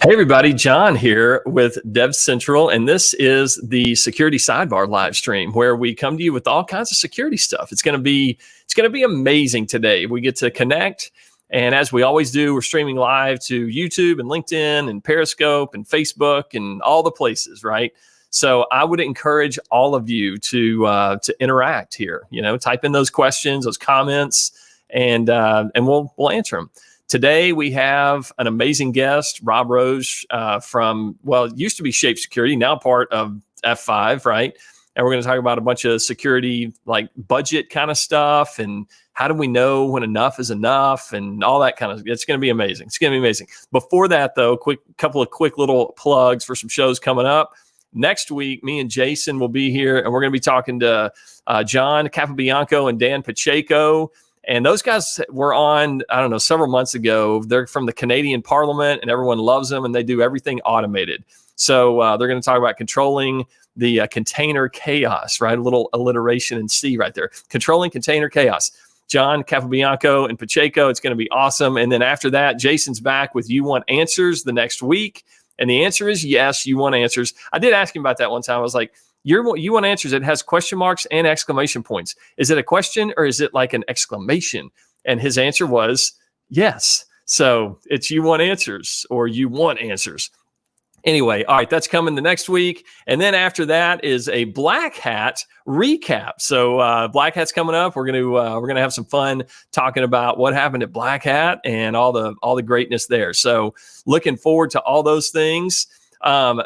Hey everybody, John here with DevCentral, and this is the Security Sidebar live stream where we come to you with all kinds of security stuff. It's going to be amazing today. We get to connect, and as we always do, we're streaming live to YouTube and LinkedIn and Periscope and Facebook and all the places, right? So I would encourage all of you to interact here. You know, type in those questions, those comments, and we'll answer them. Today, we have an amazing guest, Rob Roche from, it used to be Shape Security, now part of F5, right? And we're going to talk about a bunch of security, like budget kind of stuff, and how do we know when enough is enough, and all that kind of, it's going to be amazing. It's going to be amazing. Before that, though, couple of quick little plugs for some shows coming up. Next week, me and Jason will be here, and we're going to be talking to John Capobianco and Dan Pacheco. And those guys were on, several months ago. They're from the Canadian Parliament, and everyone loves them, and they do everything automated. So they're going to talk about controlling the container chaos, right? A little alliteration in C right there. Controlling container chaos. John Capobianco and Pacheco, it's going to be awesome. And then after that, Jason's back with You Want Answers the next week. And the answer is yes, you want answers. I did ask him about that one time. I was like, you want answers. It has question marks and exclamation points. Is it a question or is it like an exclamation? And his answer was yes. So it's you want answers or you want answers. Anyway, all right, that's coming the next week. And then after that is a Black Hat recap. So Black Hat's coming up. We're gonna have some fun talking about what happened at Black Hat and all the greatness there. So looking forward to all those things.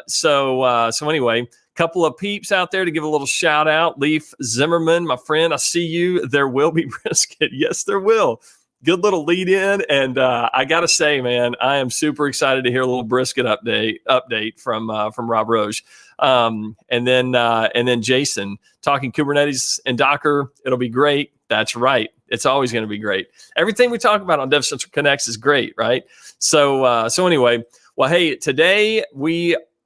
So anyway, couple of peeps out there to give a little shout out. Leaf Zimmerman, my friend, I see you. There will be brisket. Yes, there will. Good little lead in. And I got to say, man, I am super excited to hear a little brisket update from Rob Roche. And then Jason talking Kubernetes and Docker. It'll be great. That's right. It's always going to be great. Everything we talk about on DevCentral Connects is great, right? So anyway, well, hey, today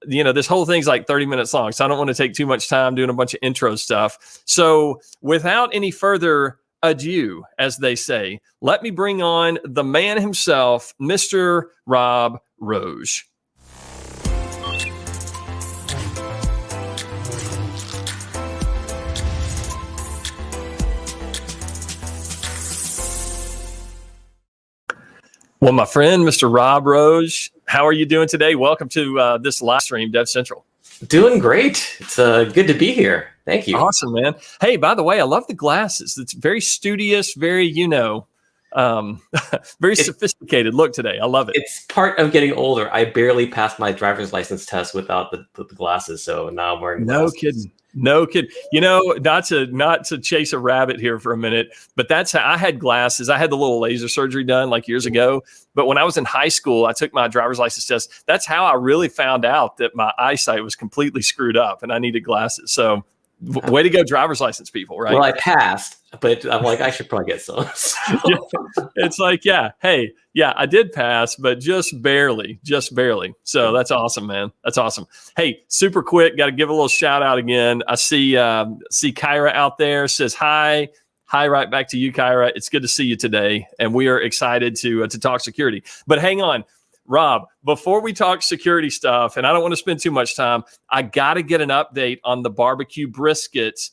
this whole thing's like 30 minutes long, so I don't want to take too much time doing a bunch of intro stuff. So without any further ado, as they say, let me bring on the man himself, Mr. Rob Roche. Well, my friend, Mr. Rob Roche, how are you doing today? Welcome to this live stream, DevCentral. Doing great. It's good to be here. Thank you. Awesome, man. Hey, by the way, I love the glasses. It's very studious, very, very sophisticated look today. I love it. It's part of getting older. I barely passed my driver's license test without the glasses, so now I'm wearing glasses. No kidding. Not to chase a rabbit here for a minute, but that's how I had glasses. I had the little laser surgery done like years ago. But when I was in high school, I took my driver's license test. That's how I really found out that my eyesight was completely screwed up and I needed glasses. So way to go, driver's license people, right? Well, I passed, but I'm like, I should probably get some. Yeah. It's like, I did pass, but just barely. So that's awesome, man. That's awesome. Hey, super quick, got to give a little shout out again. I see Kyra out there, says hi. Hi, right back to you, Kyra. It's good to see you today, and we are excited to talk security. But hang on, Rob, before we talk security stuff, and I don't want to spend too much time, I got to get an update on the barbecue briskets.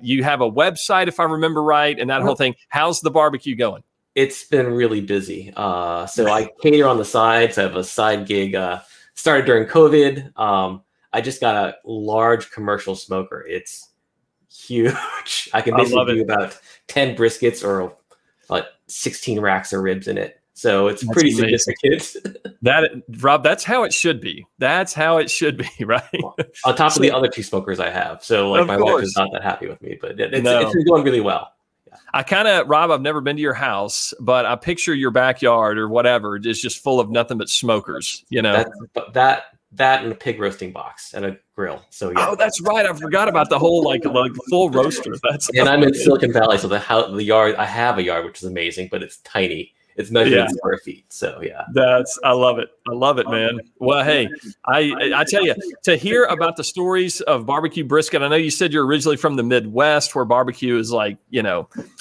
You have a website, if I remember right, and that whole thing. How's the barbecue going? It's been really busy. So I cater on the side. So I have a side gig. Started during COVID. I just got a large commercial smoker. It's huge. I can basically do about 10 briskets or 16 racks of ribs in it. So it's pretty significant. Rob, that's how it should be. That's how it should be, right? Well, on top of the other two smokers I have. So my wife is not that happy with me, but it's been going really well. Yeah. Rob, I've never been to your house, but I picture your backyard or whatever is just full of nothing but smokers, That and a pig roasting box and a grill. So yeah. Oh, that's right. I forgot about the whole like full roaster. And I'm in Silicon Valley, so the yard, I have a yard, which is amazing, but it's tiny. It's measured in square feet. So yeah. I love it, man. Well, hey, I tell you, to hear about the stories of barbecue brisket, I know you said you're originally from the Midwest where barbecue is like,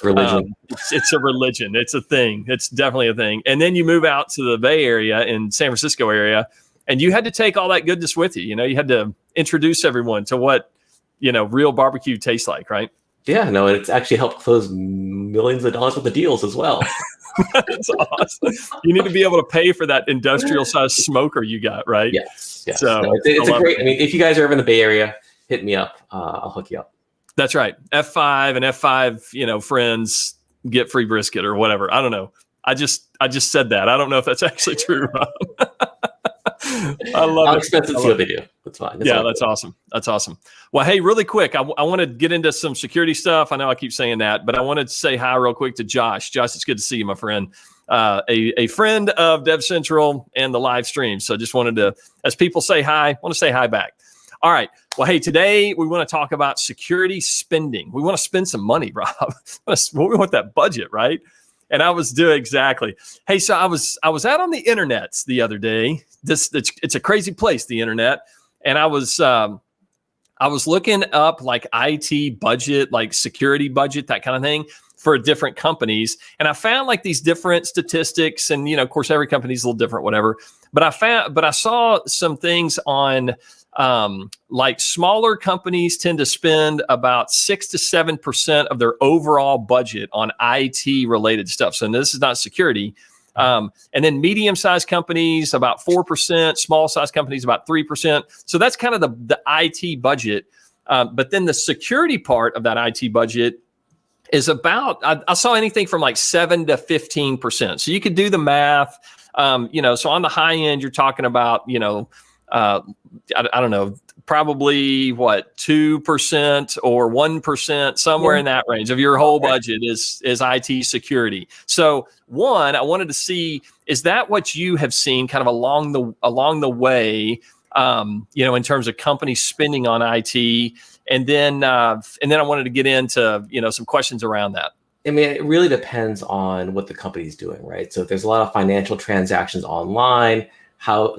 religion. It's a religion. It's a thing. It's definitely a thing. And then you move out to the Bay Area in San Francisco area. And you had to take all that goodness with you. You had to introduce everyone to what, real barbecue tastes like, right? Yeah, no, it's actually helped close millions of dollars worth of deals as well. That's awesome. You need to be able to pay for that industrial sized smoker you got, right? Yes. So no, it's a great. I mean, if you guys are ever in the Bay Area, hit me up. I'll hook you up. That's right. F5 and F5, friends get free brisket or whatever. I don't know. I just said that. I don't know if that's actually true, Rob. I love How it. expensive see what they do. That's fine. That's awesome. That's awesome. Well, hey, really quick, I want to get into some security stuff. I know I keep saying that, but I wanted to say hi real quick to Josh. Josh, it's good to see you, my friend. A friend of DevCentral and the live stream. So just wanted to, as people say hi, I want to say hi back. All right. Well, hey, today we want to talk about security spending. We want to spend some money, Rob. We want that budget, right? And I was doing exactly. Hey, so I was out on the internet the other day. It's a crazy place, the internet. And I was looking up like IT budget, like security budget, that kind of thing for different companies. And I found like these different statistics, and of course, every company's a little different, whatever. But I saw some things on like smaller companies tend to spend about 6 to 7% of their overall budget on IT related stuff. So this is not security. And then medium-sized companies, about 4%, small-sized companies, about 3%. So that's kind of the IT budget. But then the security part of that IT budget is about, I saw anything from like 7 to 15%. So you could do the math. So on the high end, you're talking about, I don't know, probably 2% or 1%, somewhere in that range of your whole budget is IT security. So one, I wanted to see, is that what you have seen kind of along the way, in terms of companies spending on IT? And then I wanted to get into, some questions around that. I mean, it really depends on what the company's doing, right? So if there's a lot of financial transactions online, how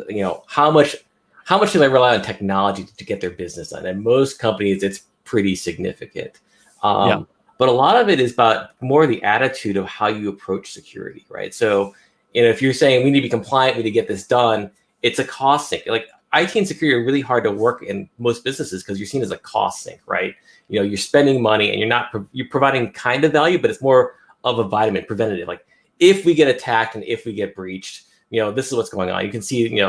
much do they rely on technology to get their business done? And most companies, it's pretty significant. But a lot of it is about more the attitude of how you approach security, right? So, if you're saying we need to be compliant, we need to get this done, it's a cost sink. Like IT and security are really hard to work in most businesses because you're seen as a cost sink, right? You're spending money and you're providing kind of value, but it's more of a vitamin, preventative. Like if we get attacked and if we get breached, this is what's going on. You can see,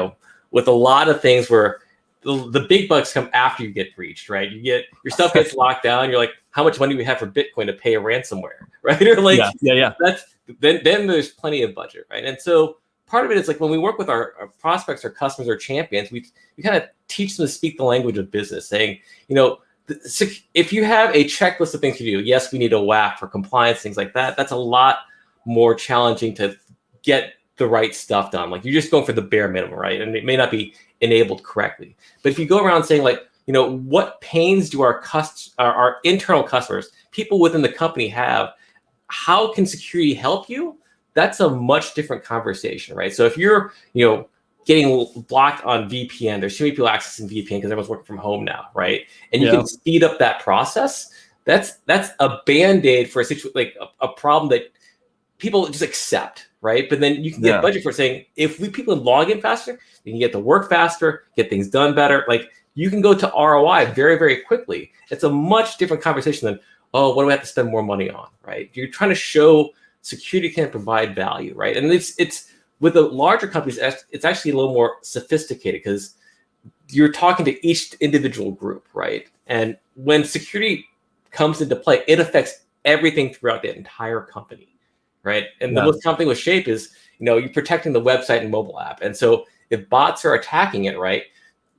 with a lot of things where the big bucks come after you get breached, right? Your stuff gets locked down. You're like, how much money do we have for Bitcoin to pay a ransomware, right? Or like, then there's plenty of budget, right? And so part of it is like when we work with our prospects, our customers, our champions, we kind of teach them to speak the language of business, saying, if you have a checklist of things to do, yes, we need a WAF for compliance, things like that. That's a lot more challenging to get the right stuff done. Like you're just going for the bare minimum, right? And it may not be enabled correctly. But if you go around saying like, what pains do our internal customers, people within the company have, how can security help you? That's a much different conversation, right? So if you're, getting blocked on VPN, there's too many people accessing VPN because everyone's working from home now, right? And you can speed up that process. That's a Band-Aid for a situation, like a problem that people just accept, right? But then you can get budget for saying, if people log in faster, you can get to work faster, get things done better. Like you can go to ROI very, very quickly. It's a much different conversation than, oh, what do we have to spend more money on, right? You're trying to show security can provide value, right? And it's with the larger companies, it's actually a little more sophisticated because you're talking to each individual group, right? And when security comes into play, it affects everything throughout the entire company, right? And the most common thing with Shape is, you're protecting the website and mobile app. And so if bots are attacking it, right,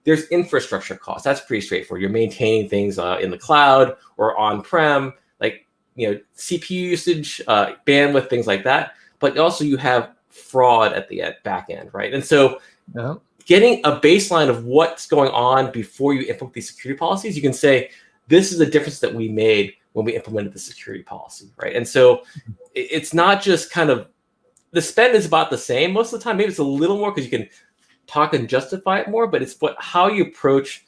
there's infrastructure costs. That's pretty straightforward. You're maintaining things in the cloud or on-prem, like, CPU usage, bandwidth, things like that. But also you have fraud at the back end, right? And so getting a baseline of what's going on before you implement these security policies, you can say, this is the difference that we made when we implemented the security policy, right? And so it's not just kind of, the spend is about the same most of the time. Maybe it's a little more because you can talk and justify it more, but it's how you approach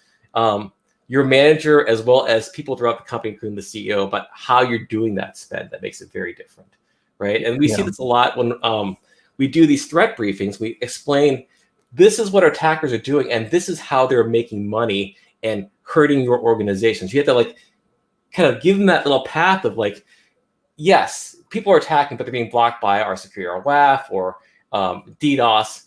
your manager as well as people throughout the company, including the CEO, about how you're doing that spend that makes it very different, right? And we see this a lot when we do these threat briefings. We explain this is what our attackers are doing, and this is how they're making money and hurting your organizations. You have to like kind of give them that little path of like, yes, people are attacking, but they're being blocked by our security, our WAF or DDoS.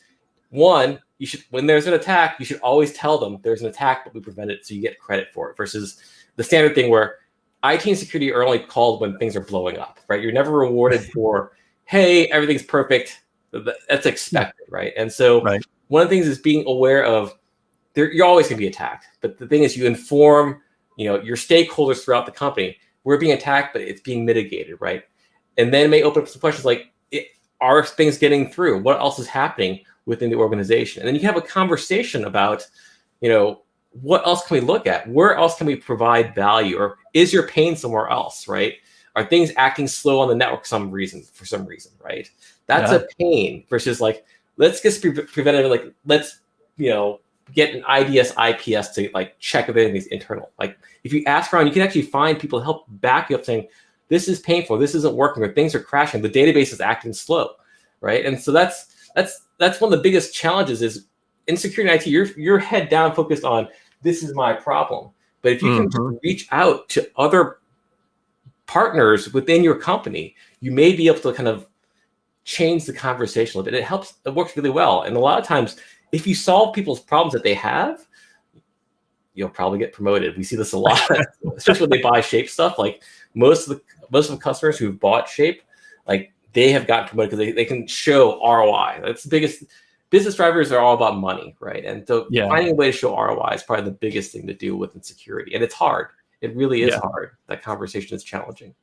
One, you should, when there's an attack, you should always tell them there's an attack, but we prevent it, so you get credit for it. Versus the standard thing where IT and security are only called when things are blowing up, right? You're never rewarded for, hey, everything's perfect. That's expected, right? And so one of the things is being aware of you're always going to be attacked. But the thing is, you inform, your stakeholders throughout the company. We're being attacked, but it's being mitigated, right? And then it may open up some questions like, are things getting through? What else is happening within the organization? And then you can have a conversation about, what else can we look at? Where else can we provide value? Or is your pain somewhere else, right? Are things acting slow on the network for some reason, right? That's a pain versus like, let's get preventative, like, let's, get an IDS, IPS to like check if anything's internal. Like if you ask around, you can actually find people to help back you up saying, this is painful, this isn't working, or things are crashing, the database is acting slow, right? And so that's one of the biggest challenges is in security IT, you're head down focused on, this is my problem. But if you can just reach out to other partners within your company, you may be able to kind of change the conversation a bit. It works really well. And a lot of times, if you solve people's problems that they have, you'll probably get promoted. We see this a lot, especially when they buy Shape stuff. Like most of the customers who've bought Shape, like they have gotten promoted because they can show ROI. That's the biggest. Business drivers are all about money, right? And so finding a way to show ROI is probably the biggest thing to do within security. And it's hard. It really is hard. That conversation is challenging.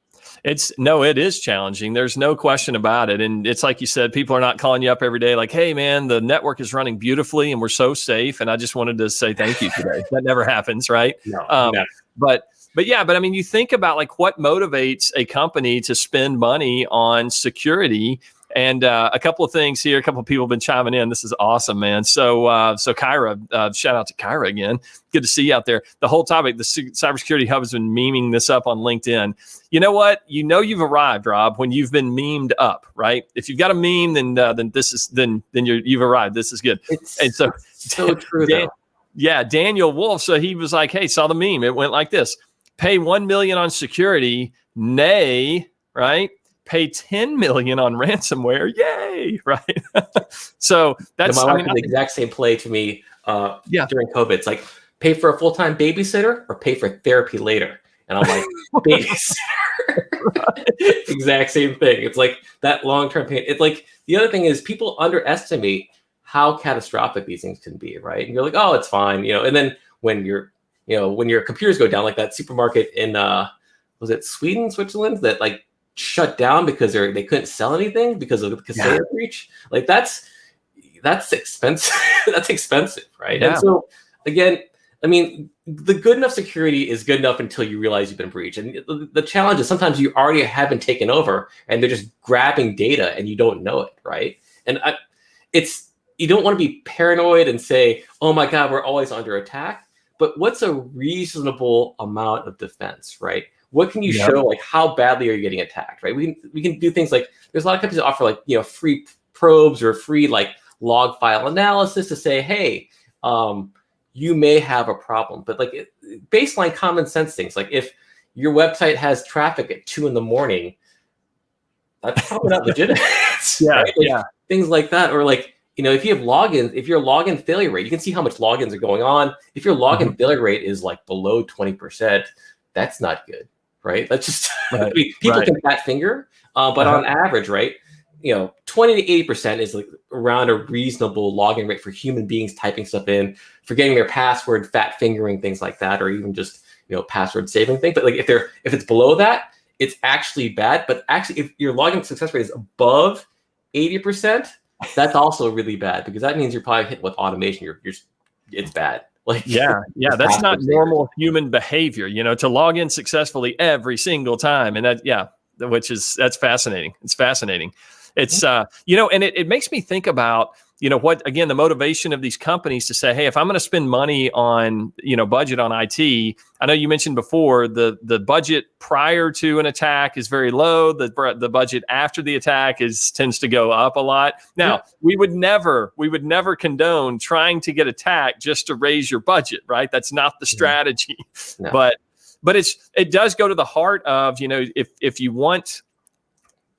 It is challenging. There's no question about it. And it's like you said, people are not calling you up every day like, hey, man, the network is running beautifully and we're so safe. And I just wanted to say thank you today. That never happens, right? No. But I mean, you think about like what motivates a company to spend money on security. And a couple of things here. A couple of people have been chiming in. This is awesome, man. So Kyra, shout out to Kyra again. Good to see you out there. The whole topic, the Cybersecurity Hub has been memeing this up on LinkedIn. You know what? You've arrived, Rob, when you've been memed up, right? If you've got a meme, then you've arrived. This is good. It's so true. Daniel Wolf. So he was like, hey, saw the meme. It went like this: pay $1 million on security, nay, right? Pay $10 million on ransomware. Yay. Right. So that's my wife did the exact same play to me during COVID. It's like, pay for a full-time babysitter or pay for therapy later. And I'm like, babysitter. Exact same thing. It's like that long-term pain. It's like the other thing is people underestimate how catastrophic these things can be, right? And you're like, oh, it's fine, and then when your computers go down, like that supermarket in was it Switzerland that like shut down because they couldn't sell anything because of the Kaseya breach. Like that's expensive. That's expensive, right? Yeah. And so again, I mean, the good enough security is good enough until you realize you've been breached. And the challenge is sometimes you already have been taken over and they're just grabbing data and you don't know it, right? And you don't want to be paranoid and say, oh my God, we're always under attack. But what's a reasonable amount of defense, right? What can you show? Like, how badly are you getting attacked? Right? We can do things like there's a lot of companies that offer like free probes or free like log file analysis to say, hey, you may have a problem. But like baseline common sense things, like if your website has traffic at 2 a.m, that's probably not legitimate. Right? Like, things like that, or like if you have logins, if your login failure rate, you can see how much logins are going on. If your login failure rate is like below 20%, that's not good. Right. That's just people can fat finger, but on average, right, 20 to 80% is like around a reasonable login rate for human beings typing stuff in, forgetting their password, fat fingering, things like that, or even just password saving thing. But like if it's below that, it's actually bad. But actually, if your login success rate is above 80%, that's also really bad because that means you're probably hit with automation. It's bad. Like, that's not normal human behavior, to log in successfully every single time. And that's fascinating. It's fascinating. It's, and it makes me think about, what, again, the motivation of these companies to say, hey, if I'm going to spend money on, budget on IT, I know you mentioned before the budget prior to an attack is very low. The budget after the attack tends to go up a lot. Now, we would never condone trying to get attacked just to raise your budget, right? That's not the strategy. No. But it does go to the heart of, if you want,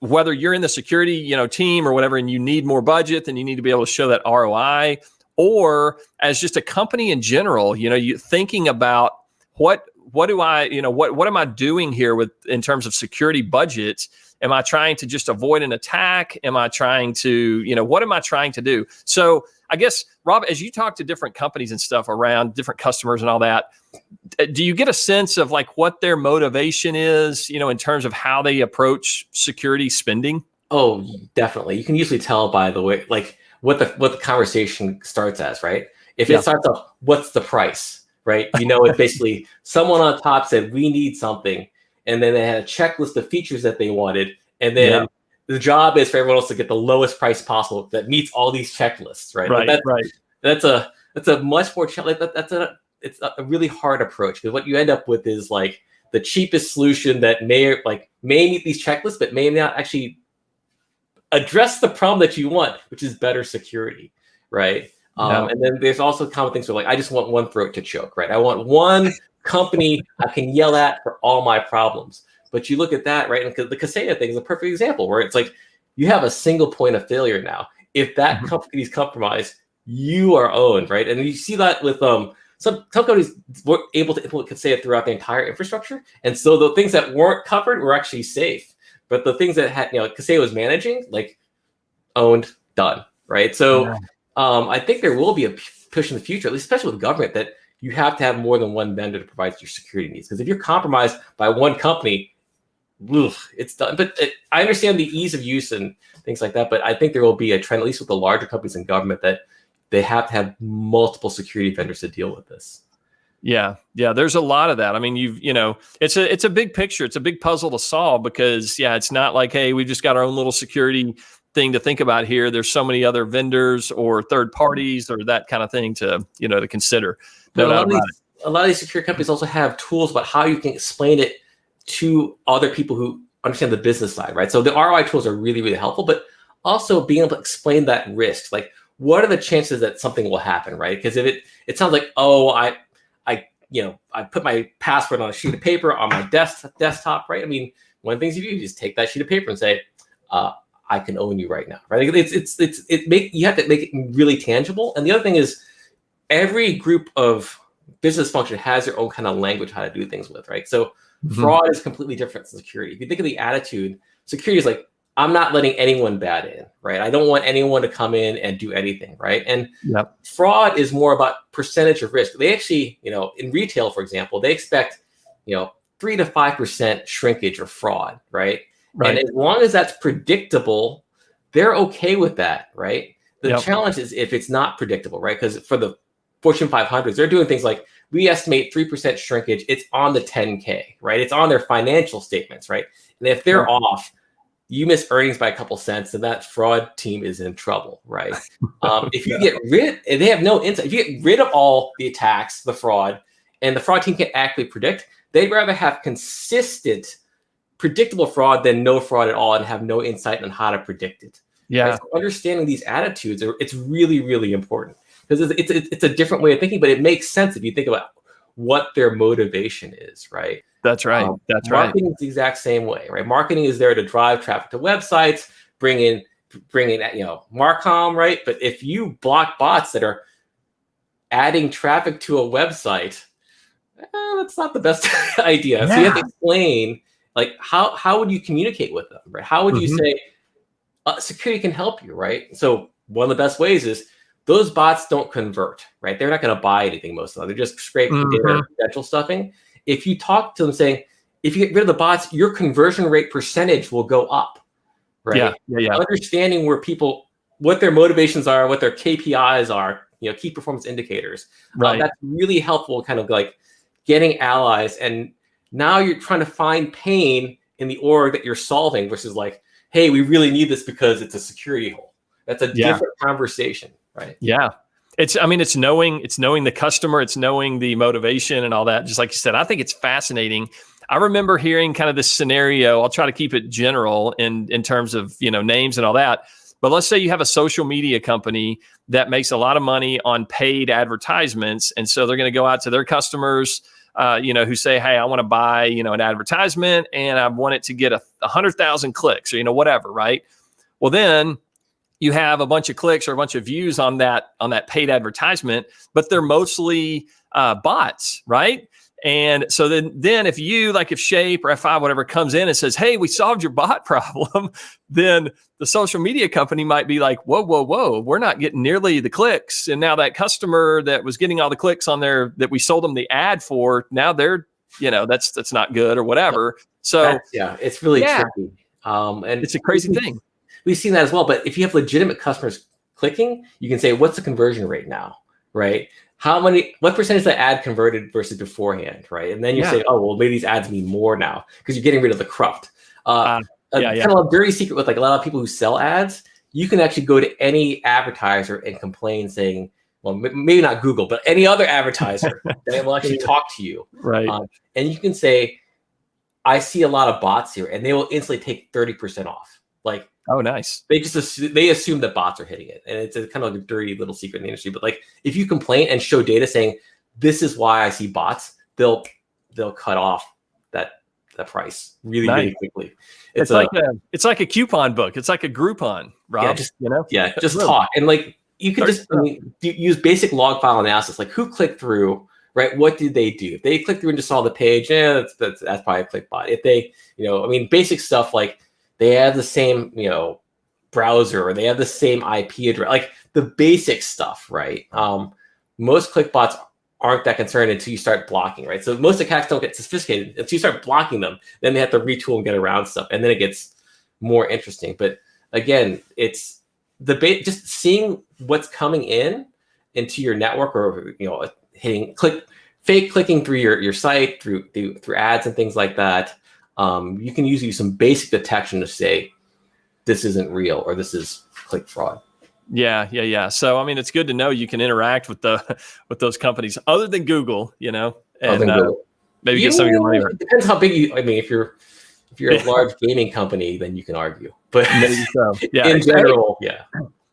whether you're in the security, team or whatever, and you need more budget, then you need to be able to show that ROI. Or as just a company in general, you thinking about what am I doing here in terms of security budgets? Am I trying to just avoid an attack? Am I trying to, what am I trying to do? So I guess, Rob, as you talk to different companies and stuff around different customers and all that, do you get a sense of like what their motivation is, in terms of how they approach security spending? Oh, definitely. You can usually tell by the way, like what the conversation starts as, right? If it starts off, what's the price, right? It's basically someone on top said, we need something. And then they had a checklist of features that they wanted. And then the job is for everyone else to get the lowest price possible that meets all these checklists, right? That's a much more it's a really hard approach, because what you end up with is like the cheapest solution that may meet these checklists, but may not actually address the problem that you want, which is better security, right? And then there's also common things where like, I just want one throat to choke, right? I want one company I can yell at for all my problems. But you look at that, right? And the Kaseya thing is a perfect example where it's like you have a single point of failure now. If that company is compromised, you are owned, right? And you see that with some companies were able to implement Kaseya throughout the entire infrastructure, and so the things that weren't covered were actually safe. But the things that had, Kaseya was managing, like owned, done, right? So I think there will be a push in the future, at least especially with government, that you have to have more than one vendor to provide your security needs. Because if you're compromised by one company, it's done. But I understand the ease of use and things like that, but I think there will be a trend, at least with the larger companies in government, that they have to have multiple security vendors to deal with this. Yeah. There's a lot of that. I mean, it's a big picture. It's a big puzzle to solve because, it's not like, hey, we just got our own little security thing to think about here. There's so many other vendors or third parties or that kind of thing to consider. A lot of these security companies also have tools about how you can explain it to other people who understand the business side, right? So the ROI tools are really, really helpful, but also being able to explain that risk, like what are the chances that something will happen, right? Because if it sounds like, I put my password on a sheet of paper on my desktop, right? I mean, one of the things you do is just take that sheet of paper and say, I can own you right now, right? You have to make it really tangible. And the other thing is, every group of business function has their own kind of language how to do things with, right? So fraud is completely different than security. If you think of the attitude, security is like, I'm not letting anyone bad in, right? I don't want anyone to come in and do anything, right? And fraud is more about percentage of risk. They actually, in retail, for example, they expect, 3 to 5% shrinkage or fraud, right? And as long as that's predictable, they're okay with that, right? The challenge is if it's not predictable, right? Because for the Fortune 500s, they're doing things like, we estimate 3% shrinkage. It's on the 10K, right? It's on their financial statements, right? And if they're off, you miss earnings by a couple cents, and that fraud team is in trouble, right? If you get rid, and they have no insight, if you get rid of all the attacks, the fraud, and the fraud team can accurately predict, they'd rather have consistent, predictable fraud than no fraud at all and have no insight on how to predict it. Right? So understanding these attitudes, it's really, really important because it's a different way of thinking, but it makes sense if you think about what their motivation is, right? That's right. Marketing is the exact same way, right? Marketing is there to drive traffic to websites, bring in Marcom, right? But if you block bots that are adding traffic to a website, that's not the best idea. So you have to explain, like, how would you communicate with them, right? How would you say security can help you, right? So one of the best ways is those bots don't convert, right? They're not going to buy anything most of the time. They're just scraping data, credential stuffing. If you talk to them saying, if you get rid of the bots, your conversion rate percentage will go up, right? Understanding what their motivations are, what their KPIs are, key performance indicators. That's really helpful, kind of like getting allies. And now you're trying to find pain in the org that you're solving versus like, hey, we really need this because it's a security hole. That's a different conversation, right? Yeah. It's knowing the customer, it's knowing the motivation and all that. Just like you said, I think it's fascinating. I remember hearing kind of this scenario. I'll try to keep it general in terms of, names and all that. But let's say you have a social media company that makes a lot of money on paid advertisements. And so they're going to go out to their customers, who say, hey, I want to buy, an advertisement and I want it to get 100,000 clicks or, whatever. Right. Well, then you have a bunch of clicks or a bunch of views on that paid advertisement, but they're mostly bots. Right. And so then if Shape or F5, whatever, comes in and says, hey, we solved your bot problem, then the social media company might be like, whoa, we're not getting nearly the clicks. And now that customer that was getting all the clicks on there that we sold them the ad for, now they're, that's not good or whatever. So it's really tricky. And it's a crazy thing. We've seen that as well. But if you have legitimate customers clicking, you can say, what's the conversion rate now, right? What percentage of the ad converted versus beforehand, right? And then you say, oh, well, maybe these ads mean more now because you're getting rid of the corrupt. Kind of a dirty secret with a lot of people who sell ads. You can actually go to any advertiser and complain saying, well, maybe not Google, but any other advertiser that will actually talk to you. Right. And you can say, I see a lot of bots here, and they will instantly take 30% off. Like, oh, nice. They assume that bots are hitting it, and it's a kind of like a dirty little secret in the industry. But like, if you complain and show data saying this is why I see bots, they'll cut off that price really quickly. It's like a coupon book. It's like a Groupon, Rob. Just talk and like you can just use basic log file analysis, like who clicked through. Right? What did they do? If they clicked through and just saw the page, that's probably a click bot. If they, basic stuff like they have the same, browser or they have the same IP address, like the basic stuff, right? Most clickbots aren't that concerned until you start blocking, right? So most attacks don't get sophisticated until you start blocking them. Then they have to retool and get around stuff, and then it gets more interesting. But again, it's just seeing what's coming into your network, or fake clicking through your site through ads and things like that. You can use some basic detection to say this isn't real or this is click fraud. Yeah. So it's good to know you can interact with those companies other than Google, and maybe get some of your money. It depends how big if you're a large gaming company, then you can argue. But maybe so. Yeah, in general,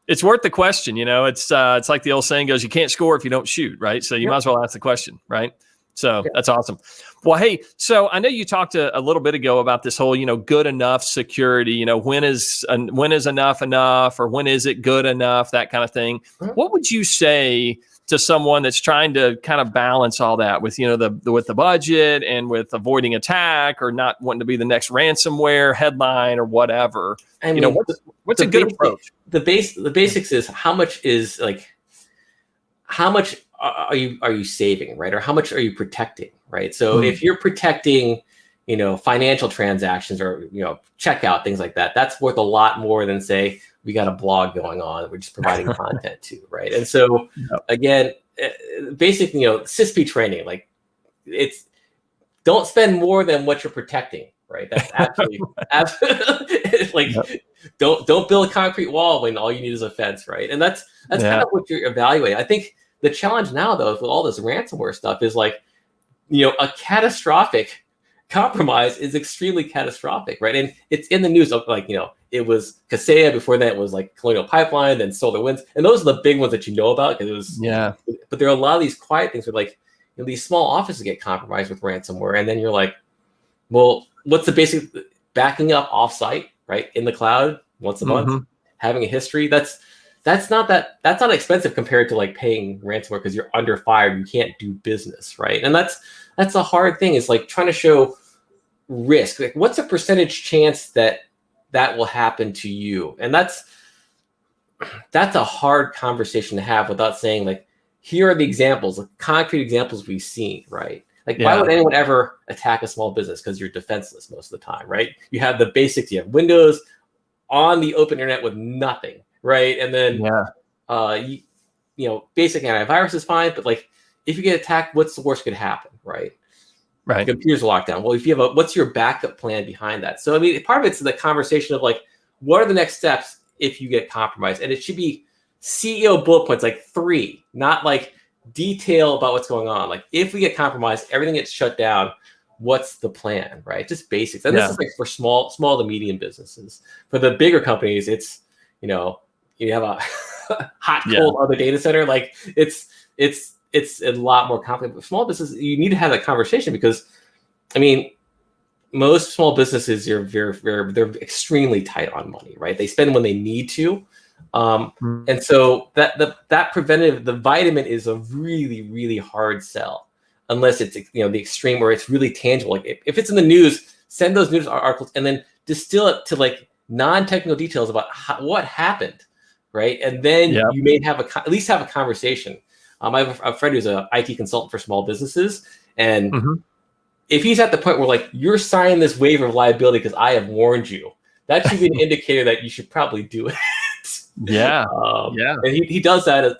it's worth the question. It's like the old saying goes, you can't score if you don't shoot, right? So you might as well ask the question, right? So that's awesome. Well, hey, so I know you talked a little bit ago about this whole, good enough security, when is enough, or when is it good enough, that kind of thing. Mm-hmm. What would you say to someone that's trying to kind of balance all that with, with the budget and with avoiding attack or not wanting to be the next ransomware headline or whatever? What's a good approach? The basics is how much are you saving, right? Or how much are you protecting, right? So if you're protecting, financial transactions or, checkout, things like that, that's worth a lot more than say, we got a blog going on that we're just providing content to, right? And so again, basic, CISP training, like don't spend more than what you're protecting, right? That's absolutely, don't build a concrete wall when all you need is a fence, right? And that's kind of what you're evaluating. I think the challenge now, though, with all this ransomware stuff is a catastrophic compromise is extremely catastrophic, right? And it's in the news of it was Kaseya, before that it was like Colonial Pipeline, then SolarWinds, and those are the big ones that you know about because it was But there are a lot of these quiet things where these small offices get compromised with ransomware, and then you're like, well, what's the basic backing up offsite, right, in the cloud once a month, having a history that's not expensive compared to paying ransomware because you're under fire, you can't do business, right? And that's a hard thing. Is trying to show risk. What's a percentage chance that will happen to you? And that's a hard conversation to have without saying here are the examples, concrete examples we've seen, right? Why would anyone ever attack a small business? Because you're defenseless most of the time, right? You have the basics. You have Windows on the open internet with nothing. Right. And then, basic antivirus is fine. But if you get attacked, what's the worst could happen? Right. The computer's locked down. Well, if you have what's your backup plan behind that? So, part of it's the conversation of what are the next steps if you get compromised? And it should be CEO bullet points, like 3, not like detail about what's going on. Like if we get compromised, everything gets shut down. What's the plan, right? Just basics. And this is like for small to medium businesses. For the bigger companies, it's, you have a hot, cold other data center. Like it's a lot more complicated. But small business, you need to have that conversation because, I mean, most small businesses, they're extremely tight on money, right? They spend when they need to. And so that preventative, the vitamin is a really, really hard sell. Unless it's the extreme where it's really tangible. Like if it's in the news, send those news articles and then distill it to like non-technical details about what happened, right? And then you may have at least have a conversation. I have a friend who's an IT consultant for small businesses, and if he's at the point where like you're signing this waiver of liability because I have warned you, that should be an indicator that you should probably do it. And he does that.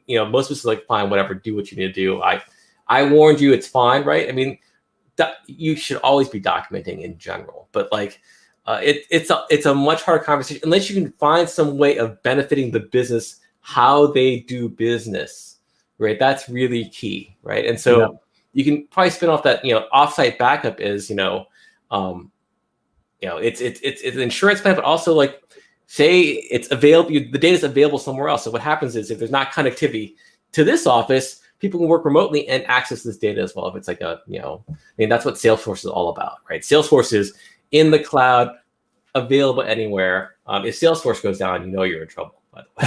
Most businesses are like, fine, whatever, do what you need to do. I warned you, it's fine, right? I mean, you should always be documenting in general, but like it's a much harder conversation unless you can find some way of benefiting the business, how they do business, right? That's really key, right? And so you can probably spin off that, offsite backup is, it's an insurance plan, but also like say it's available, the data is available somewhere else. So what happens is if there's not connectivity to this office, people can work remotely and access this data as well. If it's like that's what Salesforce is all about, right? Salesforce is in the cloud, available anywhere. If Salesforce goes down, you're in trouble, by the way.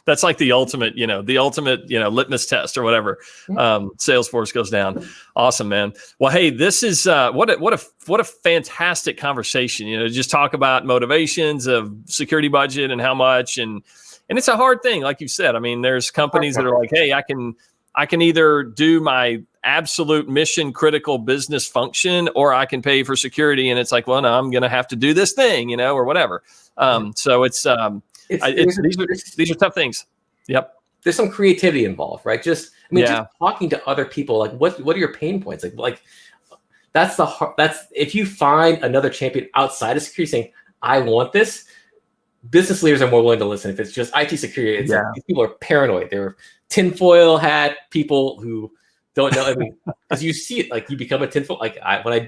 That's like the ultimate litmus test or whatever. Salesforce goes down. Awesome, man. Well, hey, this is what a fantastic conversation. Just talk about motivations of security budget and how much and it's a hard thing, like you said. I mean, there's companies that are like, hey, I can either do my absolute mission critical business function, or I can pay for security. And it's like, well, no, I'm going to have to do this thing, or whatever. So these are tough things. Yep. There's some creativity involved, right? Just talking to other people, like what are your pain points? Like that's if you find another champion outside of security saying, I want this, business leaders are more willing to listen. If it's just IT security, it's like, these people are paranoid. They're tinfoil hat people who don't know. I mean, because you see it, like you become a tinfoil. Like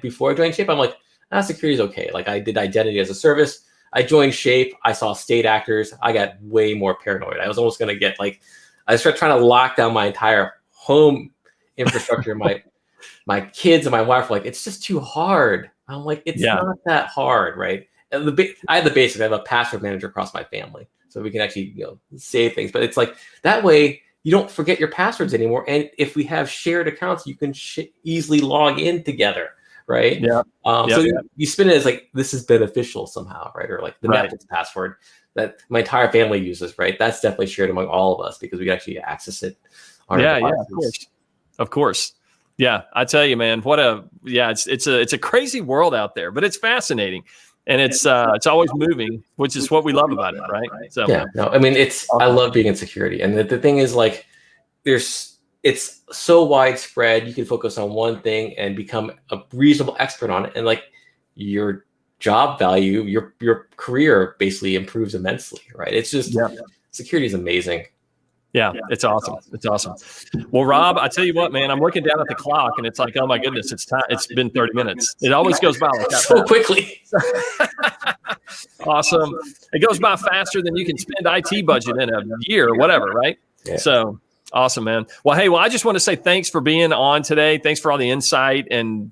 before I joined Shape, I'm like, security is okay. Like I did identity as a service. I joined Shape. I saw state actors. I got way more paranoid. I was almost going to get I started trying to lock down my entire home infrastructure. my kids and my wife were like, it's just too hard. I'm like, it's not that hard, right? I have the basics. I have a password manager across my family, so we can actually save things. But it's like that way you don't forget your passwords anymore. And if we have shared accounts, you can easily log in together, right? You spin it as like this is beneficial somehow, right? Or like the Netflix password that my entire family uses, right? That's definitely shared among all of us because we can actually access it. Of course. Yeah, I tell you, man, it's a crazy world out there, but it's fascinating. And it's always moving, which is what we love about it, right? So I mean, I love being in security, and the thing is, like, it's so widespread. You can focus on one thing and become a reasonable expert on it, and like your job value, your career basically improves immensely, right? It's just security is amazing. Yeah, it's awesome. It's awesome. Well, Rob, I tell you what, man, I'm looking down at the clock and it's like, oh my goodness, it's time. It's been 30 minutes. It always goes by like that so quickly. Awesome. It goes by faster than you can spend IT budget in a year or whatever, right? Yeah. So awesome, man. Well, hey, I just want to say thanks for being on today. Thanks for all the insight and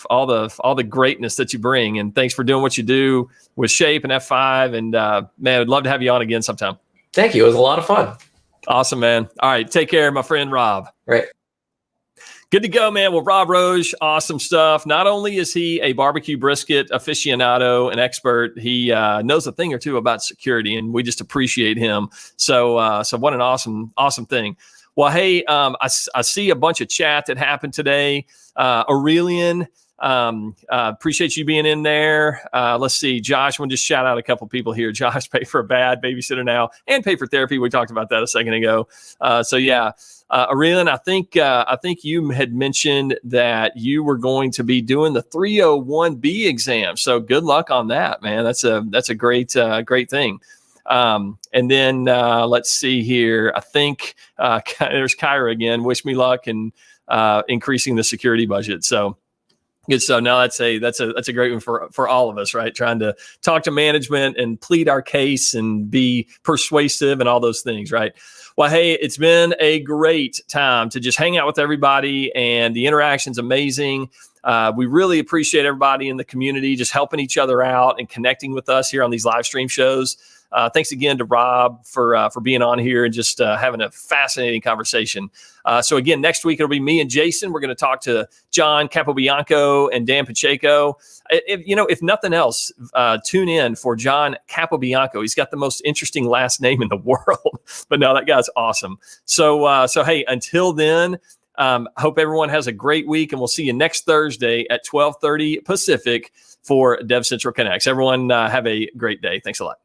all the greatness that you bring, and thanks for doing what you do with Shape and F5. And man, I'd love to have you on again sometime. Thank you. It was a lot of fun. Awesome, man. All right. Take care, my friend, Rob. Right. Good to go, man. Well, Rob Roche, awesome stuff. Not only is he a barbecue brisket aficionado, an expert, he knows a thing or two about security, and we just appreciate him. So what an awesome thing. Well, hey, I see a bunch of chat that happened today. Aurelian, Appreciate you being in there. Let's see, Josh, I want to just shout out a couple people here. Josh, pay for a bad babysitter now and pay for therapy. We talked about that a second ago. Aurelien, I think you had mentioned that you were going to be doing the 301B exam. So good luck on that, man. That's a great thing. And then let's see here. I think there's Kyra again. Wish me luck in increasing the security budget. So good. So now that's a great one for all of us, right? Trying to talk to management and plead our case and be persuasive and all those things, right? Well, hey, it's been a great time to just hang out with everybody, and the interaction's amazing. We really appreciate everybody in the community just helping each other out and connecting with us here on these live stream shows. Thanks again to Rob for being on here and just having a fascinating conversation. So again, next week it'll be me and Jason. We're going to talk to John Capobianco and Dan Pacheco. If nothing else, tune in for John Capobianco. He's got the most interesting last name in the world, but no, that guy's awesome. So hey, until then, hope everyone has a great week, and we'll see you next Thursday at 12:30 Pacific for DevCentral Connects. Everyone have a great day. Thanks a lot.